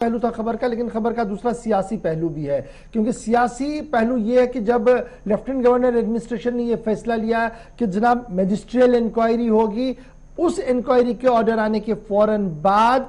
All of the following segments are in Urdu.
پہلو تھا خبر کا، لیکن خبر کا دوسرا سیاسی پہلو بھی ہے، کیونکہ سیاسی پہلو یہ ہے کہ جب لیفٹیننٹ گورنر ایڈمنسٹریشن نے یہ فیصلہ لیا کہ جناب میجسٹریل انکوائری ہوگی، اس انکوائری کے آرڈر آنے کے فوراً بعد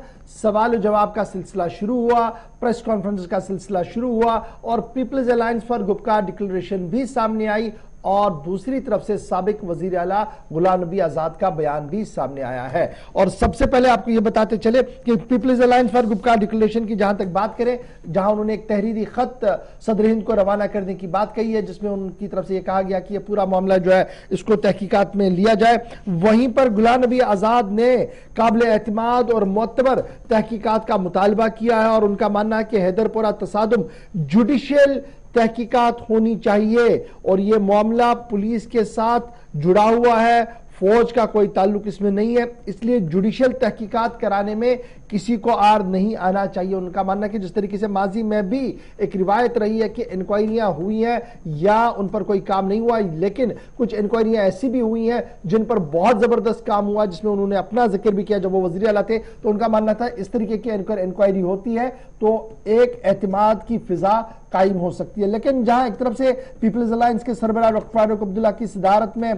سوال و جواب کا سلسلہ شروع ہوا، پریس کانفرنس کا سلسلہ شروع ہوا اور people's alliance for Gupkar declaration بھی سامنے آئی، اور دوسری طرف سے سابق وزیر اعلیٰ غلام نبی آزاد کا بیان بھی سامنے آیا ہے۔ اور سب سے پہلے آپ کو یہ بتاتے چلے کہ people's alliance for Gupkar declaration کی جہاں تک بات کریں، جہاں انہوں نے ایک تحریری خط صدر ہند کو روانہ کرنے کی بات کہی ہے، جس میں ان کی طرف سے یہ کہا گیا کہ یہ پورا معاملہ جو ہے اس کو تحقیقات میں لیا جائے، وہیں پر غلام نبی آزاد نے قابل اعتماد اور معتبر تحقیقات کا مطالبہ کیا ہے، اور ان کا ماننا ہے کہ حیدر پورہ تصادم جوڈیشل تحقیقات ہونی چاہیے، اور یہ معاملہ پولیس کے ساتھ جڑا ہوا ہے، فوج کا کوئی تعلق اس میں نہیں ہے، اس لیے جوڈیشل تحقیقات کرانے میں کسی کو آر نہیں آنا چاہیے۔ ان کا ماننا ہے کہ جس طریقے سے ماضی میں بھی ایک روایت رہی ہے کہ انکوائریاں ہوئی ہیں یا ان پر کوئی کام نہیں ہوا، لیکن کچھ انکوائریاں ایسی بھی ہوئی ہیں جن پر بہت زبردست کام ہوا، جس میں انہوں نے اپنا ذکر بھی کیا جب وہ وزیر اعلیٰ تھے، تو ان کا ماننا تھا اس طریقے کی انکوائری ہوتی ہے تو ایک اعتماد کی فضا قائم ہو سکتی ہے۔ لیکن جہاں ایک طرف سے پیپلز الائنس کے سربراہ ڈاکٹر فاروق عبداللہ کی صدارت میں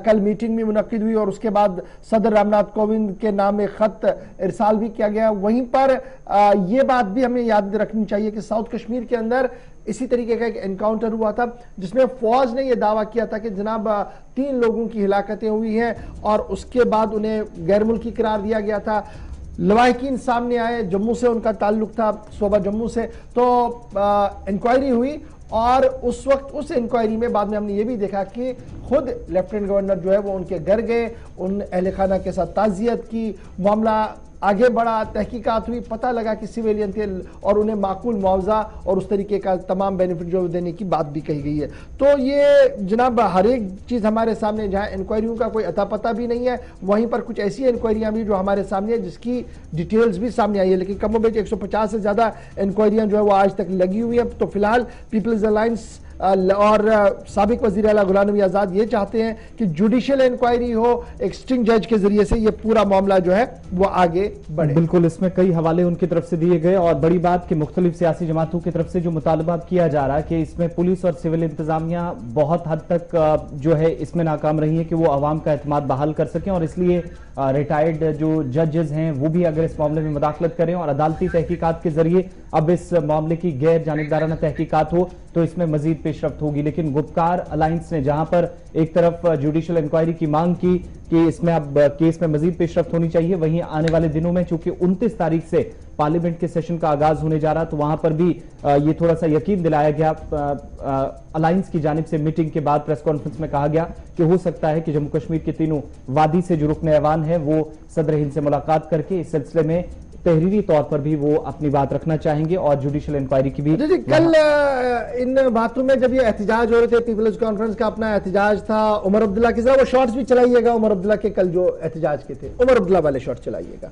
کل میٹنگ بھی منعقد ہوئی اور اس کے بعد صدر رام ناتھ کووند کے نام ایک خط ارسال بھی کیا گیا، وہیں پر یہ بات بھی ہمیں یاد رکھنی چاہیے کہ ساؤتھ کشمیر کے اندر اسی طریقے کا ایک انکاؤنٹر ہوا تھا، جس میں فوج نے یہ دعویٰ کیا تھا کہ جناب 3 لوگوں کی ہلاکتیں ہوئی ہیں اور اس کے بعد انہیں غیر ملکی قرار دیا گیا تھا۔ لواحقین سامنے آئے، جموں سے ان کا تعلق تھا، صوبہ جموں سے، تو انکوائری ہوئی، اور اس وقت اس انکوائری میں بعد میں ہم نے یہ بھی دیکھا کہ خود لیفٹیننٹ گورنر جو ہے وہ ان کے گھر گئے، ان اہل خانہ کے ساتھ تعزیت کی، معاملہ آگے بڑھا، تحقیقات ہوئی، پتہ لگا کہ سویلین تھے اور انہیں معقول معاوضہ اور اس طریقے کا تمام بینیفٹ جو دینے کی بات بھی کہی گئی ہے۔ تو یہ جناب ہر ایک چیز ہمارے سامنے، جہاں انکوائریوں کا کوئی اتا پتہ بھی نہیں ہے، وہیں پر کچھ ایسی انکوائریاں بھی جو ہمارے سامنے ہیں جس کی ڈیٹیلز بھی سامنے آئی ہے، لیکن کم و بیش 150 سے زیادہ انکوائریاں جو ہے وہ آج تک لگی ہوئی ہیں۔ تو فی الحال پیپلز الائنس اور سابق وزیر اعلیٰ غلام نبی آزاد یہ چاہتے ہیں کہ جوڈیشل انکوائری ہو، ایک سٹنگ جج کے ذریعے سے یہ پورا معاملہ جو ہے وہ آگے بڑھے۔ بالکل، اس میں کئی حوالے ان کی طرف سے دیے گئے، اور بڑی بات کہ مختلف سیاسی جماعتوں کی طرف سے جو مطالبات کیا جا رہا ہے کہ اس میں پولیس اور سول انتظامیہ بہت حد تک جو ہے اس میں ناکام رہی ہے کہ وہ عوام کا اعتماد بحال کر سکیں، اور اس لیے ریٹائرڈ جو ججز ہیں وہ بھی اگر اس معاملے میں مداخلت کریں اور عدالتی تحقیقات کے ذریعے اب اس معاملے کی غیر جانبدارانہ تحقیقات ہو تو اس میں مزید پیش رفت ہوگی۔ لیکن گپکار الائنس نے جہاں پر ایک طرف جوڈیشل انکوائری کی مانگ کی کہ اس میں اب کیس میں مزید پیش رفت ہونی چاہیے، وہیں آنے والے دنوں میں چونکہ 29 تاریخ سے پارلیمنٹ کے سیشن کا آغاز ہونے جا رہا تو وہاں پر بھی یہ تھوڑا سا یقین دلایا گیا، الائنس کی جانب سے میٹنگ کے بعد پریس کانفرنس میں کہا گیا کہ ہو سکتا ہے کہ جموں کشمیر کے تینوں وادی سے جو رکن ایوان ہیں وہ صدر ہند سے ملاقات کر کے اس سلسلے میں تحریری طور پر بھی وہ اپنی بات رکھنا چاہیں گے، اور جوڈیشل انکوائری کی بھی کل ان باتوں میں جب یہ احتجاج ہو رہے تھے، پیپلز کانفرنس کا اپنا احتجاج تھا عمر عبداللہ کے ساتھ، وہ شارٹس بھی چلائیے گا عمر عبداللہ کے کل جو احتجاج کے تھے، عمر عبداللہ والے شارٹ چلائیے گا۔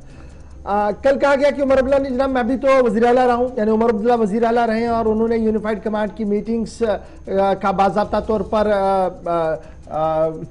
کل کہا گیا کہ عمر عبداللہ نے جناب میں بھی تو وزیر اعلیٰ رہا ہوں، یعنی عمر عبداللہ وزیر اعلیٰ رہے ہیں اور انہوں نے یونیفائڈ کمانڈ کی میٹنگز کا باضابطہ طور پر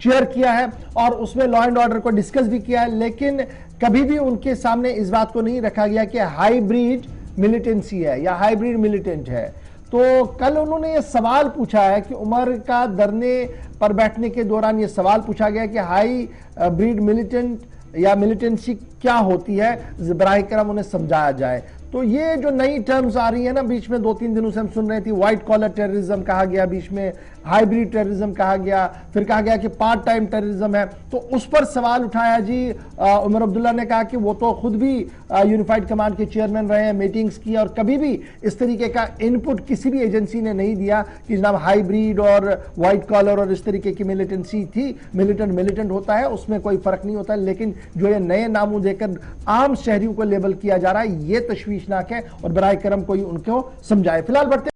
چیئر کیا ہے اور اس میں لا اینڈ آرڈر کو ڈسکس بھی کیا ہے، لیکن کبھی بھی ان کے سامنے اس بات کو نہیں رکھا گیا کہ ہائیبریڈ ملیٹنسی ہے یا ہائیبریڈ ملیٹنٹ ہے۔ تو کل انہوں نے یہ سوال پوچھا ہے کہ عمر کا دھرنے پر بیٹھنے کے دوران یہ سوال پوچھا گیا کہ ہائی بریڈ ملیٹنٹ یا ملیٹنسی کیا ہوتی ہے، براہ کرم انہیں سمجھایا جائے۔ تو یہ جو نئی ٹرمز آ رہی ہیں نا، بیچ میں 2-3 دنوں سے ہم سن رہے تھے، وائٹ کالر ٹیررزم کہا گیا، بیچ میں ہائیبریڈ ٹیررزم کہا گیا، پھر کہا گیا کہ پارٹ ٹائم ٹیررزم ہے، تو اس پر سوال اٹھایا جی عمر عبداللہ نے کہا کہ وہ تو خود بھی یونیفائڈ کمانڈ کے چیئرمین رہے ہیں، میٹنگز کی، اور کبھی بھی اس طریقے کا انپٹ کسی بھی ایجنسی نے نہیں دیا کہ جناب ہائیبریڈ اور وائٹ کالر اور اس طریقے کی ملیٹنسی تھی، ملیٹنٹ ہوتا ہے، اس میں کوئی فرق نہیں ہوتا، لیکن جو یہ نئے ناموں دے کر عام شہریوں کو لیبل کیا جا رہا ہے یہ تشویشناک ہے، اور براہ کرم کوئی ان کو سمجھائے۔ فی الحال بڑھتے